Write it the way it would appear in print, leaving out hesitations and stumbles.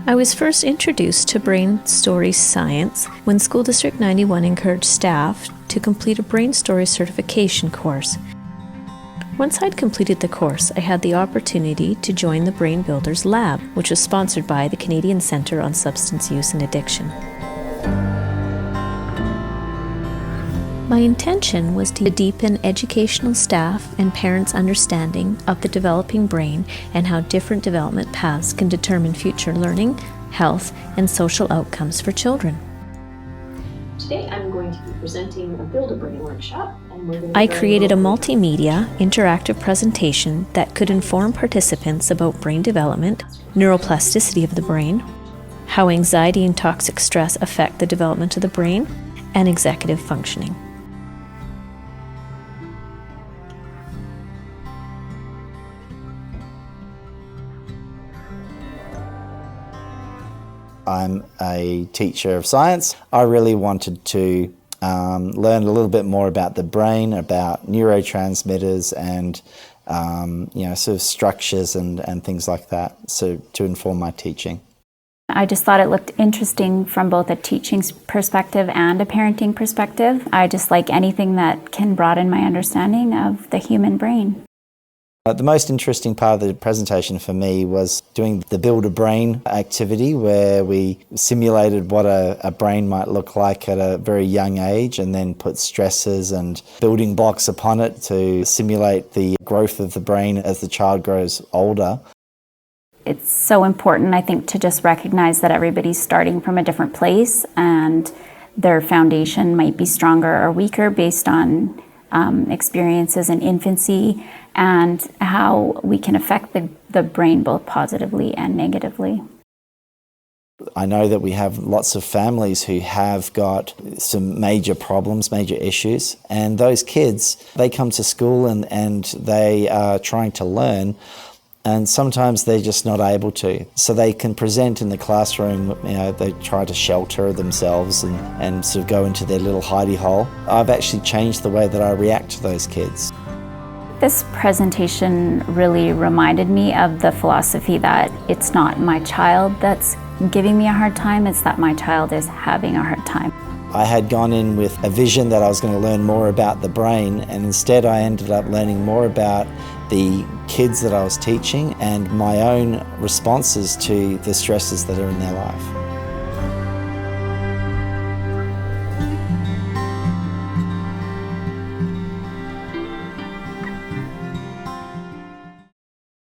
I was first introduced to brain story science when School District 91 encouraged staff to complete a brain story certification course. Once I'd completed the course, I had the opportunity to join the Brain Builders Lab, which was sponsored by the Canadian Centre on Substance Use and Addiction. My intention was to deepen educational staff and parents' understanding of the developing brain and how different development paths can determine future learning, health, and social outcomes for children. Today I'm going to be presenting a Build-A-Brain workshop. I created a multimedia, interactive presentation that could inform participants about brain development, neuroplasticity of the brain, how anxiety and toxic stress affect the development of the brain, and executive functioning. I'm a teacher of science. I really wanted to learn a little bit more about the brain, about neurotransmitters and sort of structures and things like that, so to inform my teaching. I just thought it looked interesting from both a teaching perspective and a parenting perspective. I just like anything that can broaden my understanding of the human brain. The most interesting part of the presentation for me was doing the Build-A-Brain activity, where we simulated what a brain might look like at a very young age and then put stresses and building blocks upon it to simulate the growth of the brain as the child grows older. It's so important, I think, to just recognize that everybody's starting from a different place and their foundation might be stronger or weaker based on experiences in infancy and how we can affect the brain both positively and negatively. I know that we have lots of families who have got some major problems, major issues, and those kids, they come to school and they are trying to learn, and sometimes they're just not able to. So they can present in the classroom, they try to shelter themselves and sort of go into their little hidey hole. I've actually changed the way that I react to those kids. This presentation really reminded me of the philosophy that it's not my child that's giving me a hard time, it's that my child is having a hard time. I had gone in with a vision that I was going to learn more about the brain, and instead I ended up learning more about the kids that I was teaching and my own responses to the stresses that are in their life.